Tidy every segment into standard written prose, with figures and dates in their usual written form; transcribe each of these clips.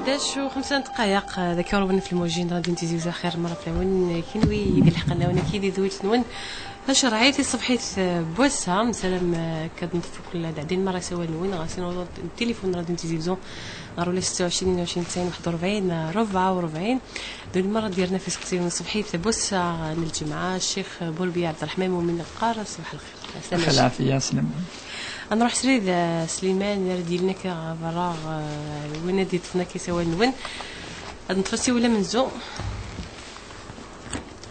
11:05 ذاك روبنا في الموجين غادي نتيزيو خير مرة في العون كينوي يدير الحق لنا وانا كيدي دويت نون شرعيتي صبحيت بوسا مسلم كنطفو كل دعدين مرة سوا نون غاسي نوض التليفون غادي نتيزيو غارو لي 26 22 90 41 44 دول المرة ديالنا في سقسيون صبحيت بوسا للجمعة الشيخ بولبي عبد الرحمن ومن القارة. صباح الخير. صباح العافية. سلام. نروح سريد سليمان ديالنا كفراغ وين ديتنا كيسوا نون نتفسي ولا منزو.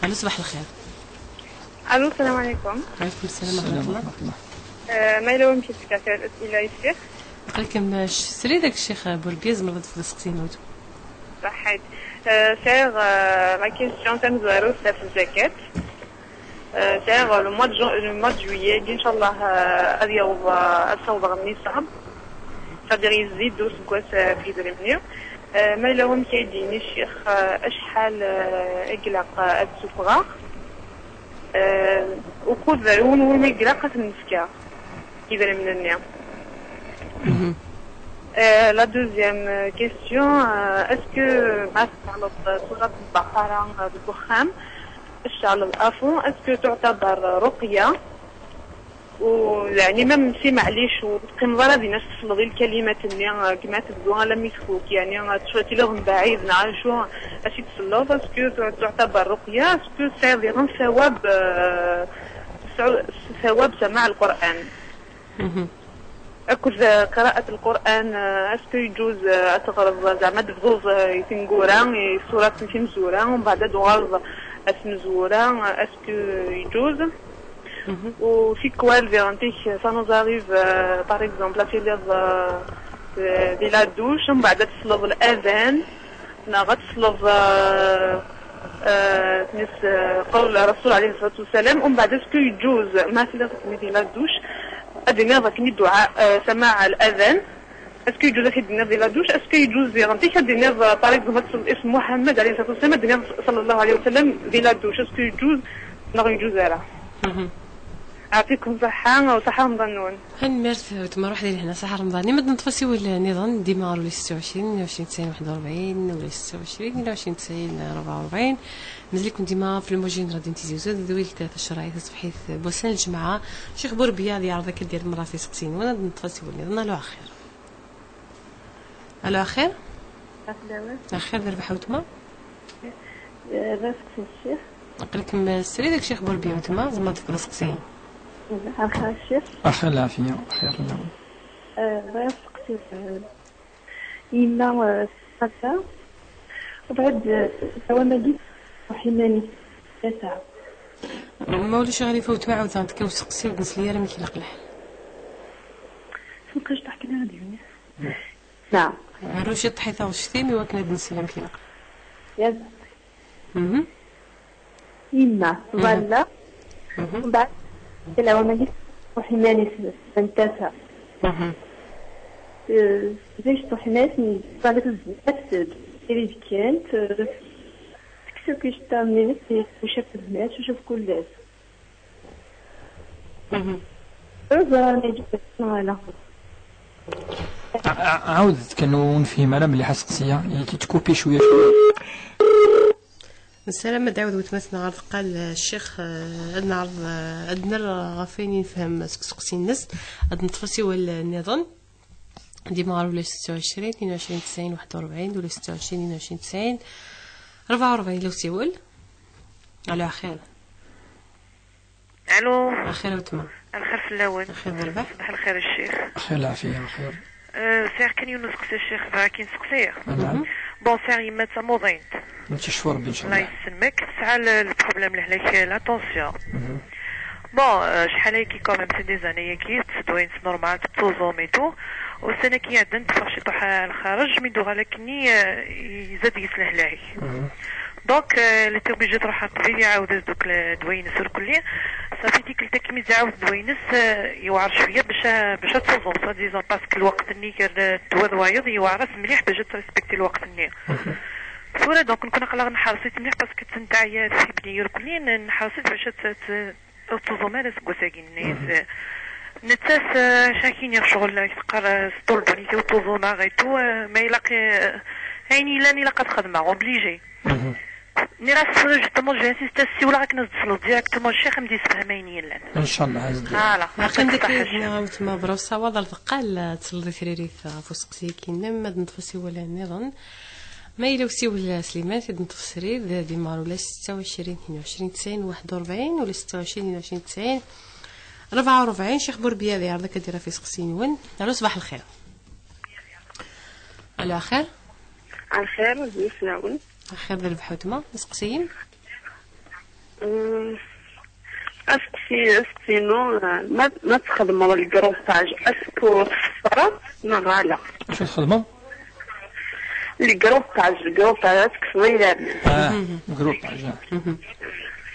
الو صباح الخير. الو السلام عليكم. وعليكم السلام ورحمه الله. ما يلوم كيف كثير الاسئله يا شيخ. قالكم سري داك الشيخ بوربيز مرض في سقسينوت صحيت. سير لا كيسيون تنزارو في الزكاه. سير لو موا دو جويي ان شاء الله غادي يصوب النصاب صدر يزيدوا سكواس في دريمني. ما يلوم كيديني الشيخ اشحال اقلق السفره وكود ذرون ومقلقة النسكة كيدري من النيا. La deuxième question, est-ce que ما تعرض سورة البقرة بالدخان الشعل الأفون est-ce que تعتبر رقية ويعني ما نمشي معليش وتنظر بنفس تصلغي الكلمات اللي كما تبدوها لم يتفوك يعني تشوتي لهم بعيد نعرفوا اشي تصلغ est-ce que تعتبر رقية est-ce que سيفيرون ثواب سماع القرآن أكد قراءة القرآن أسكو يجوز أتغرض زعما تفضوز يتنقورا سورة تمزورا ومن بعد دوغرض أسمزورا أسكو يجوز وفي كوال فيرانتيك سانوز أريف باغ إكزومبل في دي لا دوش ومن بعد تصلب الأذان غتصلب نس قول الرسول عليه الصلاة والسلام ومن بعد أسكو يجوز ما في لا دوش أدينا ذاك الدعاء سماع الأذان اسكو يجوز في الدنيا ديال لادوش اسكو يجوز غنتي الدنيا باريك اسم محمد عليه الصلاه والسلام الدنيا صلى الله عليه وسلم ديال لادوش اسكو يجوز لا يجوز راه. يعطيكم صحه وصحه رمضان. هنمرت تما روح لي هنا صحه رمضان ما نتفسي ولا النظام ديما ولا 26 20 90 41 ولا 26 20 90 44 مازلكم ديما في الموجين غادي نتيزيو دويل ثلاثه شرايط صبحيت بوسان الجمعه شيخ بوربيا اللي يعرض لك ديال مراتي سقسين وانا نتفسي ولا الو اخير. الو اخير. اخير دابا حوتما راسك في الشيخ نقلكم السري داك الشيخ بوربيا تما زعما تفكر سقسين. اخير الشيخ اخير العافيه خير الله. راسك إما ساعة وبعد سوامدي وحماني ساعة ما وليش غادي يفوت معاود تكون سقسي ونس ليا راه ما كيلق الحال فوقاش تحكي لها هادي نعم عروشي طحيتها وشتيمي وكنا نسي ما كيلق يا إما ولا وبعد سوامدي وحماني ساعة زيش تحناسني بعد الزيات اللي كانت تكسر كيش تعملي وشاف البنات وشاف كل ناس عاود كانوا نفهم انا بلي حسقسيه تكوبي شويه السلام داود وتمثلنا عرض قال الشيخ عندنا عرض عندنا غافين نفهم سقسي الناس عندنا تفاصيل النظام ديما غارو ولا 26 22 90 41 ولا 26 22 90 44 لو سيول. الو اخير. الو اخير وتما الخير في الاول اخير الربح صباح الخير الشيخ. خير العافيه خير. سير كان ينسقسي الشيخ كاين سقسيه بون سير يما تموضين نتشفر ان شاء الله. الله يسلمك تسعى البروبليم اللي هلاك لاتونسيون بون شحال هيك كوميم سي دي زاني كي تسدوين نورمال توزوم اي تو والسنه كي عندن تفرشي طوح الخارج ميدو غالكني يزاد يسلح لاهي دونك اللي توبيجي تروح قبيل يعاود دوك الدوينس الكليه صافي ديك التكميز يعاود الدوينس يوعر شويه باش توزوم سا ديزون باسكو الوقت اللي الدواء وايض يوعرس مليح باش تريسبكتي الوقت اللي فورا دونك نكون قلا نحرصيت مليح باسكو تنتعيا في بني كلين نحرصيت باش توزوم سكوساكين الناس نتاس شاكين شغل يتقرا سطول بنيتي وتوزوما غيتو ما يلاقي هيني لاني لقد خدمه اوبليجي ني راس جوستومون جو انسيستاسي ولا راك نزلو ديريكتومون الشيخ مدي يسفهميني لان ان شاء الله هزدي فوالا لكن ديك تما بروسا وضع ثقال تصلي ثريريث فوسقسي كينا ما نتفسي ولا نظن ما إلا وسيول سليمان تد نتفسري ديما ولا 26 22 90 41 ولا 26 22 90 44 شيخ بوربيا ديال هذاك دايره في سقسين وين الو صباح الخير على خير على خير نسمعون خير ديال البحوتمه نسقسيين اسكي نو ما تخدموا الجروب تاع اسكو الصرا نغالا شو تخدموا الجروب تاع اسك صغير جروب تاع جا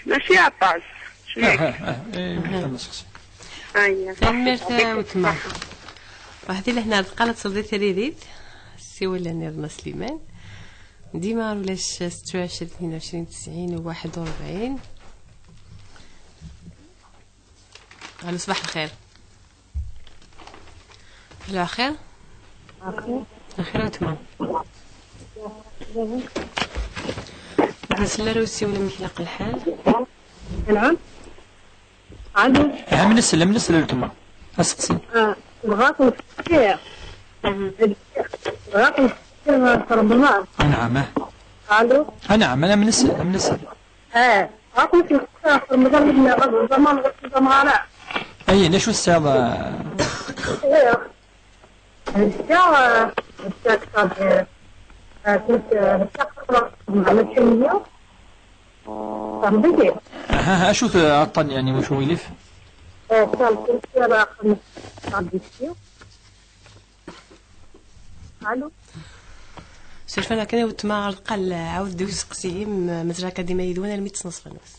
ماشي عطاس نسقسي تمرت وتما وهذه لهنا قالت صديتي ريديت سي ولا نيرنا سليمان ديما ولاش 26 22 90 و 41 الو صباح الخير الو خير الخير وتما نسلا روسي ولا مخلق الحال نعم عندو من السلم تما اسقسي الغاطو كثير الغاطو كثير في رمضان نعم الو نعم انا من السلم غاطو كثير في رمضان من زمان غاطو زمان اي ليش الساعه الساعه كنت مع الشمية صاحبتي اشوف عطل يعني وش هو يلف كنت يلا صاحبتي الو شوف انا كان وتما القل عاود دوز قسيم مزرعه ديما يدونا الميت نصف نص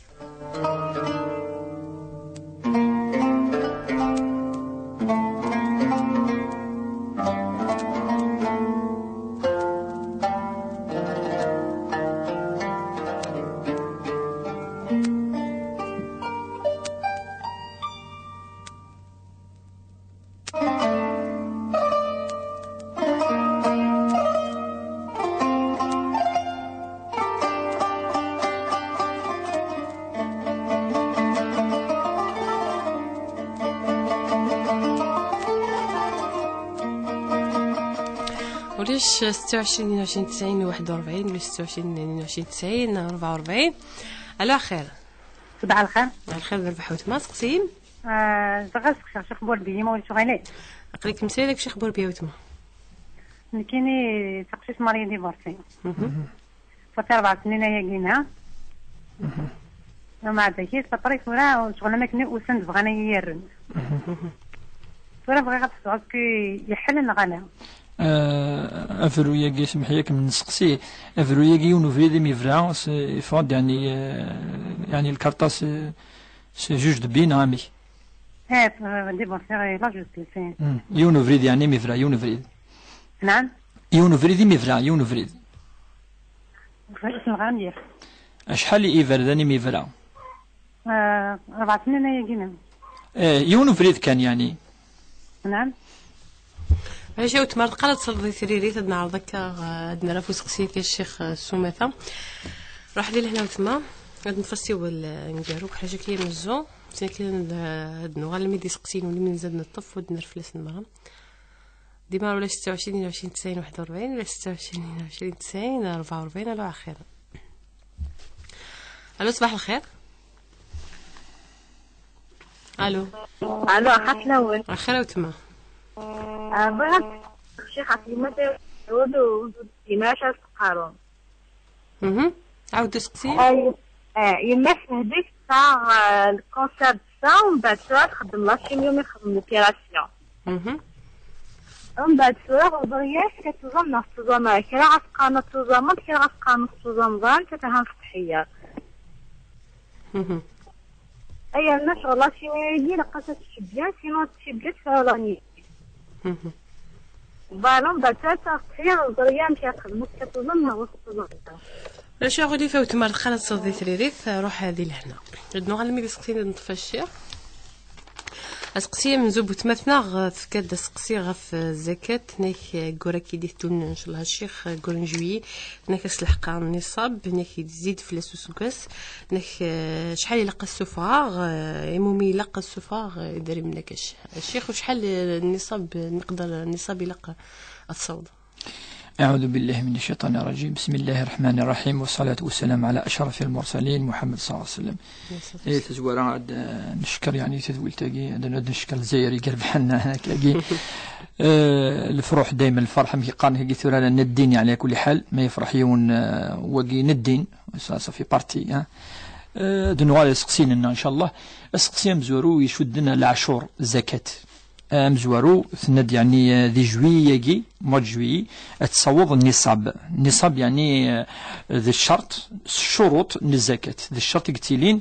وليش 26 22 90 41 ولا 26 22 90 44 الو خير صباح الخير الخير ديال البحوت سقسيم زغاسك شيخ بوربيه ما وليش غالي قريت مسالك شيخ بوربيه وتما كايني تقشيش ماريا ديفورسي فات 4 سنين هي كينا ومع ذاك فطريت ولا شغل ما كني وسند بغاني يرن ولا بغي غتسوق يحل نغانا افرويا كي سمح لك من نسقسي افرويا كي ونوفري ميفرا فود يعني الكارطاس سي جوج دبين عامي ديفورسي لا جوستيسي يونوفريد يعني ميفرا يونوفريد نعم يونوفريد ميفرا يونوفريد اسم غامير شحال ايفرداني ميفرا 4 سنين هي كينا يونوفريد كان يعني نعم ماشي وتما قالت صلي سريري تدنا عرضك عندنا راه فوسقسيك الشيخ سومثا روح لي لهنا وتما غادي نفسيو نقاروك حاجه كي نزو ساكن هادنو غير الميدي سقسين ولي من زاد نطف ودنا رفلس المرا ديما ولا 26 22 90 41 ولا 26 22 90 44 على اخر الو صباح الخير الو حسنون اخر وتما بغيت الشيخ عطينا ودو ديماشا سقارون عاود سقسي يما هذيك تاع الكونسير تاع ومن بعد شويه تخدم لا شيميو مي خدم لوبيراسيون ومن بعد شويه بغياش كتوزن نص توزن كرا غتقانو توزن كرا غتقانو توزن زان تاعها فتحيه اي انا شغل شي لقات الشبيان سينو تشبيت فلاني بالون باتاتا خير ضريان كي خدمت كتوزن وسط لاش غادي فوت مار خالد صدي تريريف روح هذه لهنا عندنا غير ملي سقسينا نطفى الشيخ اسقسي من زوب تمثنا تكاد سقسي غف الزكاة ناك كورا كي ديتون ان شاء الله الشيخ كورن جويي ناك الحق النصاب ناك يزيد في لاسوسوكاس ناك شحال يلقى السفراغ يمومي يلقى السفراغ داري منكش الشيخ وشحال النصاب نقدر النصاب يلقى الصوت. أعوذ بالله من الشيطان الرجيم. بسم الله الرحمن الرحيم، والصلاة والسلام على أشرف المرسلين محمد صلى الله عليه وسلم. تزورا عاد نشكر يعني تدويل تاقي عندنا نشكر الجزائري قرب حنا هكاكي الفروح دائما الفرحة مكي قارن كي ثورا ندين يعني على كل حال ما يفرح يون وقي ندين في بارتي دنوال سقسين لنا إن شاء الله سقسين مزورو يشدنا العشور زكاة مزوارو ثند يعني ذي جوية مود جوية تصوض النصاب يعني ذي الشرط شروط للزكاة ذي الشرط قتيلين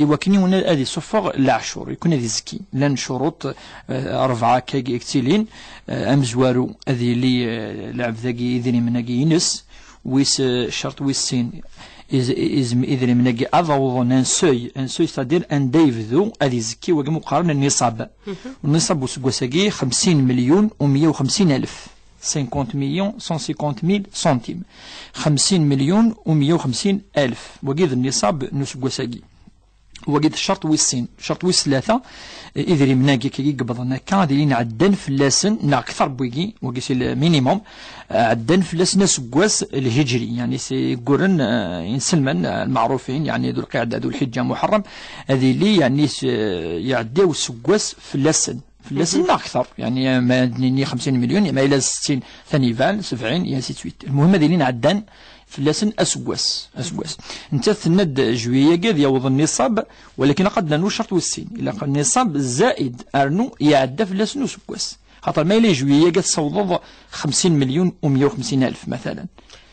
يوكني هنا هذه صفر العشور يكون هذه زكي لان شروط 4 كاكي قتيلين مزوارو هذه اللي لعب ذاكي ذي مناكي ينس ويس شرط ويسين إذا مناجي أضوض أن سوي c'est-à-dire أن ديفذو أدي زكي وجه مقارنة النصاب والنصاب وسجوساجي 50 مليون و150 ألف 50 مليون 150 ميل سنتيم 50 مليون و150 ألف وجد النصاب نسجوساجي وجد الشرط والسين شرط والثلاثة إذا مناجي كي قبضنا كادرين عدن في اللسن نأكثر بوجي وجس المينيموم عدن في اللسن سجوس الهجري يعني سيقولن ينسلمن المعروفين يعني ذو القعدة ذو الحجة محرم هذه اللي يعني يعديو سجوس في اللسن أكثر يعني ما 50 مليون ما إلى 60 ثاني فان 70 يا 68 المهم هذه اللي عدن في اللسن أسواس انت ثند جوية قد يوض النصاب ولكن قد نو شرط والسين إلا النصاب زائد أرنو يعدى في اللسن أسواس خاطر ما إلي جوية قد صوضض 50 مليون و150 ألف مثلا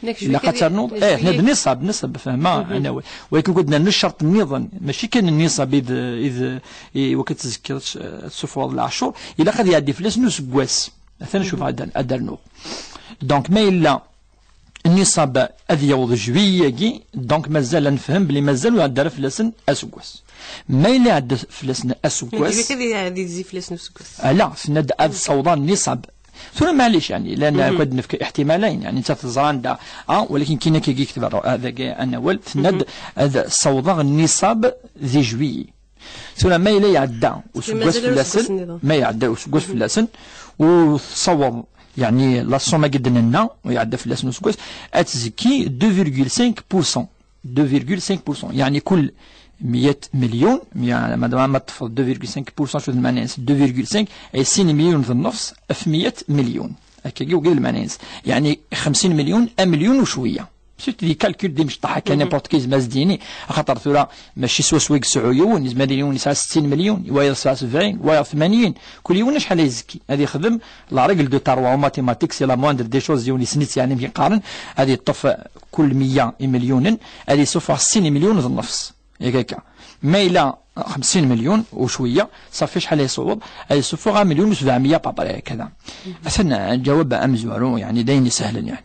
إلا قد ترنوض هذا نصاب فهمها أنا ولكن قدنا نشرط النظام ماشي كان النصاب إذ وقت تذكر الصفوة العشور إلا قد يعدي في اللسن أسواس مثلا شوف أدرنو دونك ما إلا النصاب أذ يوض جوية دونك مازال نفهم بلي مازال يعدى في لسن أسوكوس ما إلا يعدى في لسن أسوكوس كيفاش يزي في لسن أسوكوس لا سند أذ صوضان النصاب ثم معليش يعني لأن كود نفك احتمالين يعني أنت تزران دا ولكن كينا كي يكتب هذا أنا ول سند أذ صوضان النصاب ذي جوية ثم ما إلا يعدى أسوكوس في لسن ما يعدى أسوكوس في لسن وصوض يعني لا صومة جدا لنا ويعدى في اللسن وسكوس أتزكي 2.5% يعني كل 100 مليون يعني ما تفضل 2.5% شو المعناس 2.5 أي 6 مليون في النص في 100 مليون هكا وقيل المعناس يعني 50 مليون 1 مليون وشوية سيت دي كالكول دي مش طاحة كان نيبورت كيز مازديني خاطر ثورة ماشي سويق سعويون زمان يون يسعى 60 مليون ويا 70 ويا 80 كل يوم شحال يزكي هذه يخدم لا ريغل دو تاروا ماتيماتيك سي لا موندر دي شوز يوني سنيت يعني بيقارن هذه طف كل 100 مليون هذه صفر 60 مليون ونص هكاك ما إلى 50 مليون وشوية صافي شحال يصوب هذه صفر مليون و700 بابا كذا مثلا الجواب أمزورو يعني دايني سهلا يعني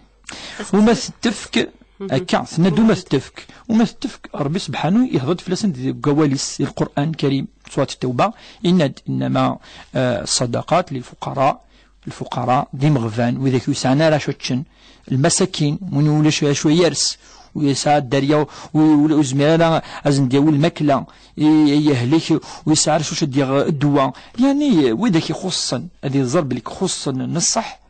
وما تتفك هكا ثنا ما تتفك وما تتفك ربي سبحانه يهبط في لسان قواليس القرآن الكريم سورة التوبة إنما الصدقات للفقراء ذي مغفان وإذا يسعنا لا شوتشن المساكين من ولا شوية يرس ويسعى الدريا وزميلا أزن ديال الماكلة يهلك ويسعى شوش ديال الدواء يعني وإذا يخصن هذه الضرب لك خصن نصح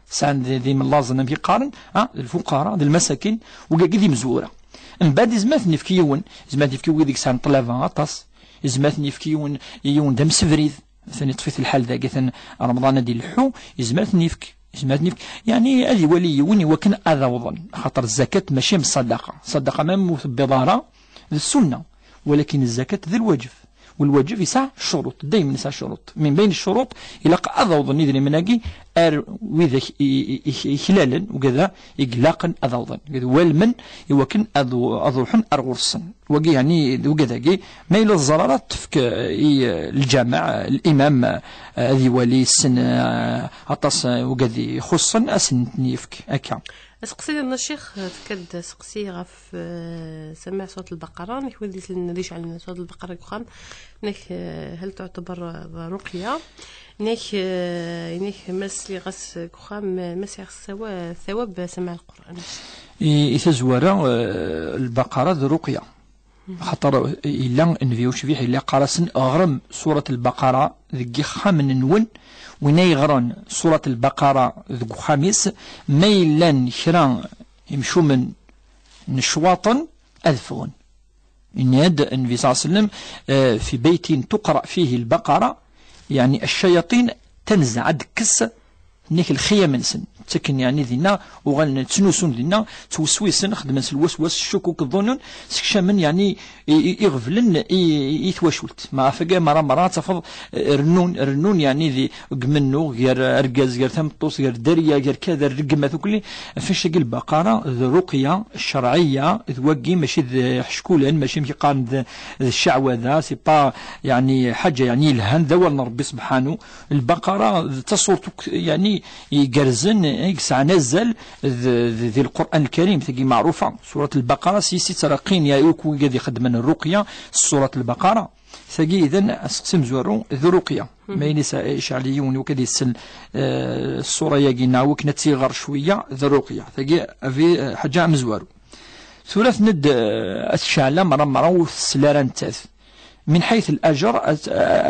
سان ذي من لازم بيقارن الفقراء المساكين وقاعدين مزوره من بعد زمات نفكيون ديك سان طلافا عطاس زمات نفكيون يون دم سفريد ثاني طفيت الحال ذا قثن رمضان ديال الحو زمات نفك يعني هذه ولي وني وكن هذا وظن خاطر الزكاة ماشي من صدقة ما بضارة السنة ولكن الزكاة ذي الواجب والواجب يسع شروط دائما يسع شروط من بين الشروط إلى أضوض ندري مناقي وإذا خلالا وكذا إقلاقا أضوضا والمن يوكن أضوحن أرغرسا وقي يعني وكذا ما إلى الزرارات تفك الجامع الإمام ذي ولي السن عطاس وكذا خصا أسن يفك أكا سقسي لنا الشيخ تكد سقسي غف سمع صوت البقرة نك وديت نديش على صوت البقرة كخام نك هل تعتبر رقية نك مس لي غس كخام مس سوا ثواب سمع القرآن يتزورا البقرة ذو رقية خاطر إلا نفيو شبيح إلا قارسن أغرم سورة البقرة ذكي خامن نون وين يغرن سورة البقرة ذو خامس ميلان شران يمشو من نشواطا أذفون إن يد النبي صلى الله عليه وسلم في بيت تقرأ فيه البقرة يعني الشياطين تنزع دكس نيك الخيام منسن تكن يعني ذينا وغن تنوسون ذينا توسويسن خدمن الوسواس الشكوك الظنون سكشامن يعني يغفلن يتوشولت ما فقا مرة تفض رنون يعني ذي قمنو غير ارقاز غير ثمطوس غير دريا غير كذا الرقمة ذوكلي فاش البقرة الرقية الشرعية ذوقي ماشي ذي حشكولا ماشي مكيقارن ذا الشعوذة سي با يعني حاجة يعني الهان ذوالنا ربي سبحانه البقرة تصورتك يعني يقرزن يسعى نزل ذي القرآن الكريم ثقي معروفة سورة البقرة سيسي ترقين يا يوكو قد يخدمن الرقية سورة البقرة ثقي إذن أسقسم زورو ذو رقية ما ينسى إشعاليون وكذا يسل الصورة يقينا وكنا تيغر شوية ذو رقية ثقي في حاجة مزورو ثلاث ند أتشعل مرة وسلاران تاث من حيث الأجر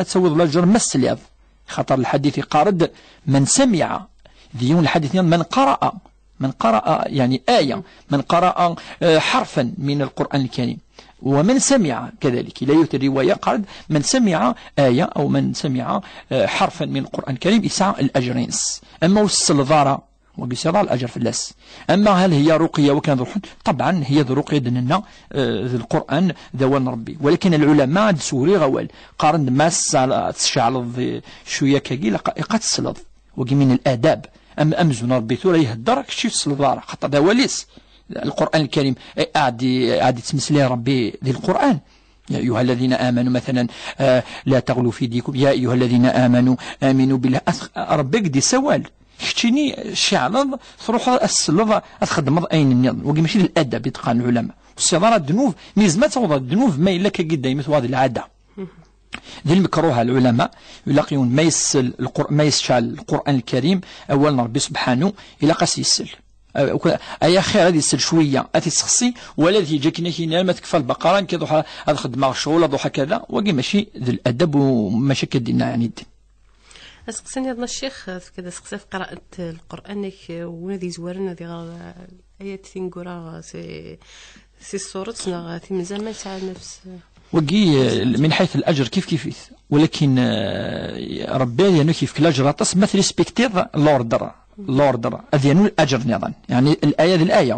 أتسوض الأجر مسليض خطر الحديث قارد من سمع ديون الحديث من قرأ يعني آية من قرأ حرفا من القرآن الكريم ومن سمع كذلك لا يوتر رواية قارد من سمع آية أو من سمع حرفا من القرآن الكريم يسعى الأجرين أما السلظارة وقصر الأجر في اللس أما هل هي رقية وكان ذو طبعا هي ذو رقية دننا القرآن ذوان ربي ولكن العلماء سوري غوال قارن ما تشعل شوية كاقي قد سلظ وقي من الآداب أمزون ربي ثورة يهدر كشي السلظارة خطر دواليس القرآن الكريم عادي تمثلي ربي ذي القرآن يا أيها الذين آمنوا مثلا لا تغلوا في ديكم يا أيها الذين آمنوا بالله ربك دي سوال كتشيني شعلض تروح السلظة أتخدم أين النظام وقي ماشي الأدب يتقان العلماء والصدارة الذنوب ميزمات توضى الذنوب ما إلا كجدا يمثل هذه العادة ذي المكروه العلماء يلاقيون ما يسشع القرآن الكريم أولا ربي سبحانه إلا قاس يسل أي خير هذه يسل شوية أتي سخصي ولا ذي جاكنا هنا ما تكفى البقرة كذا هذا خدمة شغل ضحى كذا وقي ماشي ذي الأدب وماشي كدينا يعني الدين سقسني هذا الشيخ كذا سقسي في قراءة القرآن ونذي زوارنا ذي آيات تنقرا سي الصورة في مزال تاع نفس وقي من حيث الأجر كيف ولكن ربي يعني كيف الأجر مثل سبيكتير لوردر أذينو الأجر نظام يعني الآية ذي الآية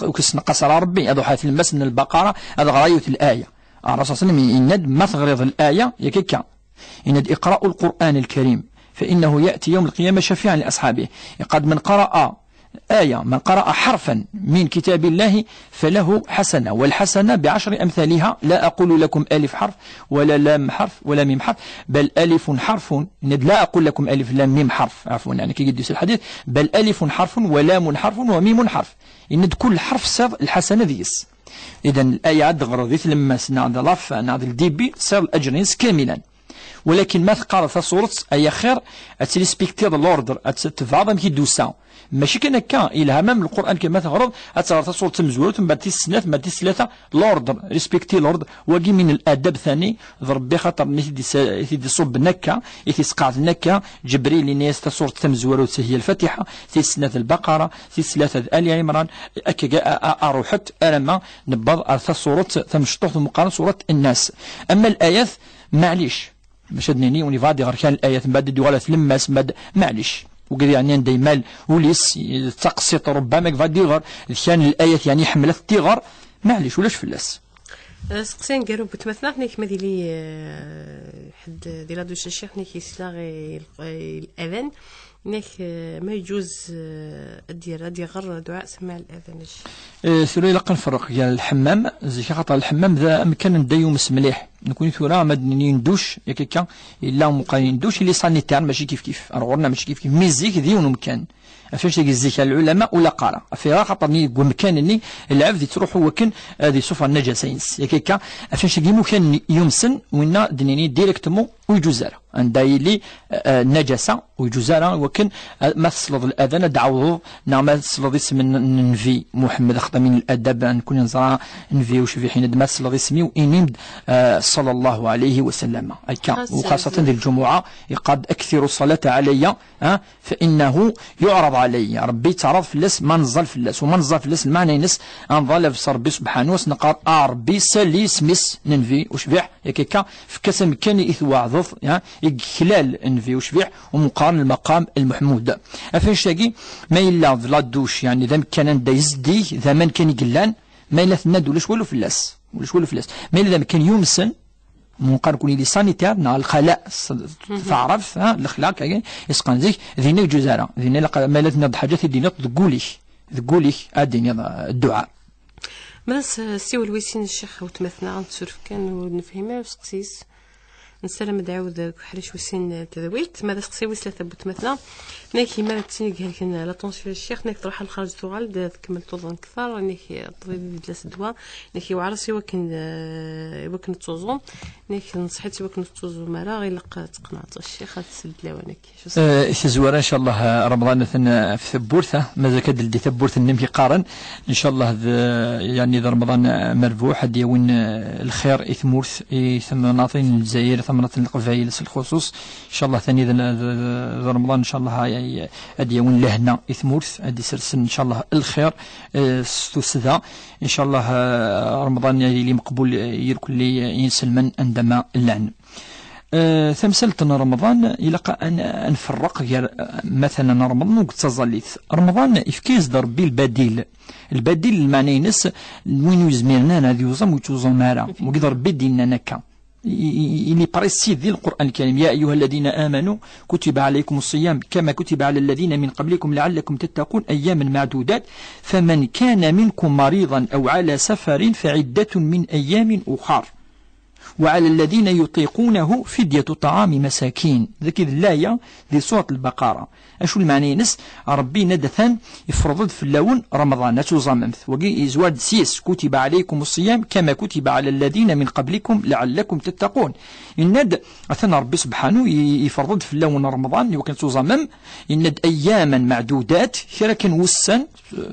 وكيس على ربي هذا حيث المس من البقرة هذا غاية الآية الرسول صلى الله عليه وسلم إند ما تغرض الآية يكيكا إند إقراء القرآن الكريم فإنه يأتي يوم القيامة شفيعا لأصحابه قد من قرأ آية من قرأ حرفا من كتاب الله فله حسنة والحسنة بعشر أمثالها لا أقول لكم ألف حرف ولا لام حرف ولا ميم حرف بل ألف حرف لا أقول لكم ألف لام ميم حرف عفوا يعني كي يدرس الحديث بل ألف حرف ولام حرف وميم حرف إن كل حرف صار الحسنة ذيس إذا الآية عد غرضيت لما سنعد لف نعد الديبي صار الأجرين كاملا ولكن ما تقرأ تصورة أي خير أتلسبيكتير الأوردر أتفاضم كي دوسا ماشي كان هكا إلهام من القرآن كما تغرض أتغرض تصورة تمزورة ثم بعد تسنات بعد تسلاتة الأوردر ريسبيكتي الأوردر واقي من الأدب ثاني ضرب خاطر يثدي صب نكا يتسقع النكا جبريل الناس تصورة تمزورة هي الفاتحة تسنات البقرة تسلاتة آل عمران أكا أروحت ألما نبض تصورة تمشطوح مقارنة صورة الناس أما الآيات معليش باش ادنيني ونفادي غير كان الايات من بعد دوالات لماس من بعد معليش وقال يعني دايما وليس تقسيط ربما كفادي غير كان الايات يعني حملت تيغر معليش ولاش فلاس سقسين قالوا بتمثلنا نيك ما ديلي حد ديال هادو الشيخ نيك يسلاغي الاذان ما يجوز دير غير دعاء سماع الاذان. ثوري لا كنفرق يا الحمام زي خاطر الحمام ذا امكان نديو يومس مليح نكون ثورا ما ندوش ياك هكا الا مقا ندوش اللي سانيتير ماشي كيف رغورنا ماشي كيف ميزيك ديون مكان فاش تلقى الزيك العلماء ولا قارا فيها خاطرني مكانني العبد تروح هو كان هذه صفه النجاسه ياك هكا فاش تلقى مكان يومسن وين دنيني ديريكتومون ويجوزارا عندها النجاسه ويجوزارا وكان ما تصلد الاذان دعوه نعم تصلد اسم نفي محمد خطا من الادب نكون نزرع نفي وش في حين ما تصلد اسمي وانيمد صلى الله عليه وسلم هكا وخاصه ذي الجمعه يقاد اكثر الصلاه علي فانه يعرض علي ربي تعرض في اللاس ما نزل في اللاس وما نزل في اللاس المعنى ينس انظل في ربي سبحانه وسنقار ربي سلي سميس ننفي وشبيح ياك في كسم كان يثوعظ خلال انفي وشبيح ومقارن المقام المحمود افاش تاقي ما الا لا دوش يعني ذا كان دا يزدي زمان كان يقلان ما الا ثناد ولاش والو فلاس ما الا كان يومسن مقارن كوني لي سانيتير نا الخلاء تعرف الاخلاق يسقن زيك ذينا جزاره ذينا ما الا ثناد حاجات دينا تقولي اديني الدعاء ماس سيو الويسين الشيخ وتمثنا نتسولف كان ونفهمها وسقسيس نسلم دعوذ حريش وسين تذويت ماذا سقسي ويس ثبت مثلا ناكي ما تسنيك هلكن لا طونسيون الشيخ ناك تروح لخارج توغال تكمل توزن كثر ناكي طبيب ثلاث دواء ناكي وعرسي وكن توزون ناكي نصحيتي وكن توزو مرا غير لق تقنعت الشيخ تسد لوانك شو زوار ان شاء الله رمضان في ثبورثه ماذا كدل دي ثبورث النمي قارن ان شاء الله يعني ذا رمضان مربوح ديون الخير اثمورث ثم ناطين الجزائر ثمرة القبائل الخصوص ان شاء الله ثاني ذا رمضان ان شاء الله اديون لهنا اثمورث ادي سرسن ان شاء الله الخير ستوسذا ان شاء الله رمضان اللي مقبول يركل لي ينسلمن عندما اللعن ثمثلتنا رمضان إلى أن نفرق مثلا رمضان تظليت رمضان إفكيز ضربي البديل المعنى ينس وين يزمرنا هذا يوزم ويتوزم مارا وقدر بدينا نكا إلي بريسي ذي القرآن الكريم يا أيها الذين آمنوا كتب عليكم الصيام كما كتب على الذين من قبلكم لعلكم تتقون أياما معدودات فمن كان منكم مريضا أو على سفر فعدة من أيام أخر وعلى الذين يطيقونه فدية طعام مساكين ذكي اللاية ذي سورة البقرة أشو المعنى نس ربي ندثان يفرض في اللون رمضان نتوزاممث وقي إزواد سيس كتب عليكم الصيام كما كتب على الذين من قبلكم لعلكم تتقون الند أثنى ربي سبحانه يفرض في اللون رمضان وكان توزامم الند أياما معدودات خيرا كان وسن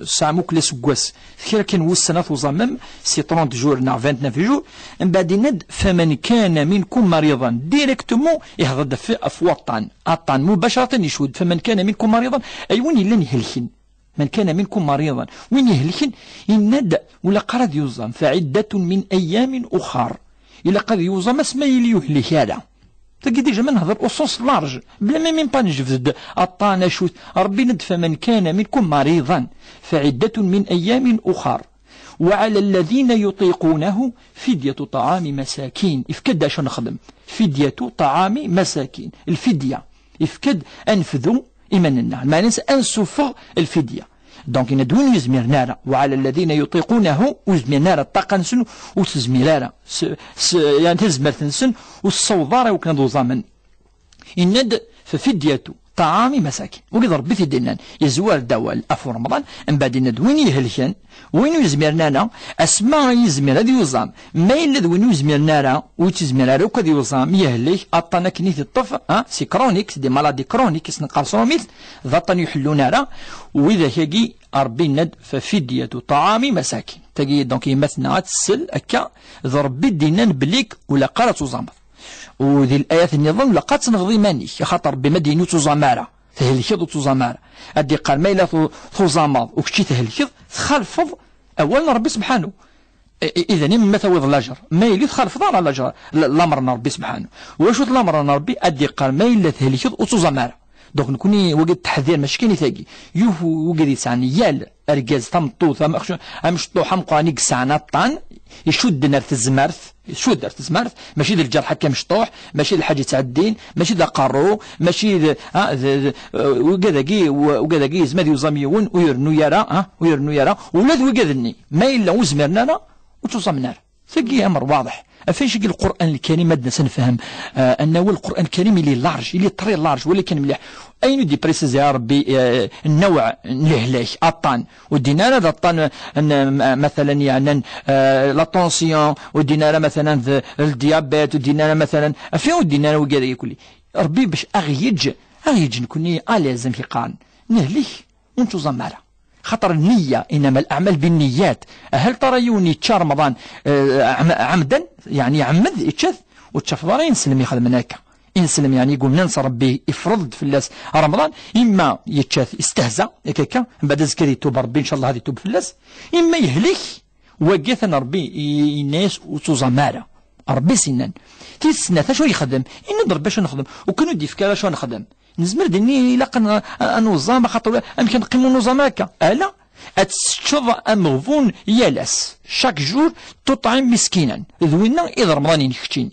ساموك لسقوس خيرا كان وسن توزامم سي 30 جور نا 29 جور من بعد الند فمن كان منكم مريضا ديريكتومون يهضر في أفواطان أطان مباشرة يشود فمن كان منكم مريضا أي وين إلا يهلكن من كان منكم مريضا وين يهلكن يند ولا قرد يوزم فعدة من أيام أخر إلا قد يوزم اسمه اللي يهلك هذا تلقى ديجا ما نهضر أصوص لارج بلا ما ينبغي نجفد أطان شوت ربي ند فمن كان منكم مريضا فعدة من أيام أخر وعلى الذين يطيقونه فدية طعام مساكين إفكد أش نخدم فدية طعام مساكين الفدية إفكد أنفذوا إيماننا ما ننسى أنسفغ الفدية دونك ندوين يزمير نارا وعلى الذين يطيقونه وزمير نارا طاقا سن وتزمير نارا يعني تزمر تنسن والصوضارة وكان ذو زمن إند ففدية طعام مساكين وقدر ربي دينان يزوار دواء الأفو رمضان من بعد ندوين يهلكن وين يزمير نارا اسماء يزمير هذا يوزام ما يلد وين يزمير نارا ويتزمير نارا وكذا يوزام يهلك اطانا كنيت الطف سي كرونيك دي مالادي كرونيك سنقرصو مثل ذاطن يحلو نارا واذا هيجي ربي ند ففدية طعام مساكين تجي دونك يمثلنا تسل اكا ضربي دينان بليك ولا قرا توزام وذي الايات النظام لقد تنغضي ماني خاطر بمدينه توزامارا تهلكض توزامارا ادي قال ما الا توزاماض وكشي تهلكض تخلفض اولا ربي سبحانه اذا مما ثوض الاجر ما يلي تخلفض على الاجر الامر ربي سبحانه واش الامر ربي ادي قال ما الا تهلكض وتوزامارا دونك نكوني وقت التحذير ماشي كاين ثاقي يوفو وقت يسعني يال ارجاز تمطو ثم مشطو حمقاني كسعنا طان يشد نرث الزمارث يشد نرث الزمارث ماشي ذا الجرح هكا مشطوح ماشي ذا حاجة تعدين ماشي ذا قارو ماشي ذا وكذاكي زماد يوزاميون ويرنو يرى ويرنو يرى ولاد وكذني ما إلا وزمرنا لا وتصمنا ثقي أمر واضح فاش يجي القرآن الكريم مادنا سنفهم أنه القرآن الكريم اللي لارج اللي طري لارج ولكن مليح أين دي بريسيز يا ربي النوع الهلاك الطان ودينا هذا الطان مثلا يعني لاتونسيون ودينا مثلا الديابيت ودينا مثلا فين ودينا وكذا يقول ربي باش أغيج نكوني لازم في قان نهلك وانتو زمارة خطر النية إنما الأعمال بالنيات هل ترى يوني تشا رمضان عمدا يعني يعمد يتشث وتشاف ضري ينسلم يخدم هناك ينسلم يعني يقول ننسى ربي يفرض في اللاس رمضان إما يتشاث يستهزأ هكاكا بعد ذكر يتوب ربي إن شاء الله هذه يتوب في اللاس إما يهلك وقيثنا ربي الناس وتزمارة ربي سنان تيسنا شو يخدم نضرب باش نخدم وكانوا دي فكره شو نخدم نزمر دني لاقا نظام خاطر يمكن نقيموا نظام هكا لا اتشوف امغفون يالاس شاك جور تطعم مسكينا ذوينا اذا رمضان يكتين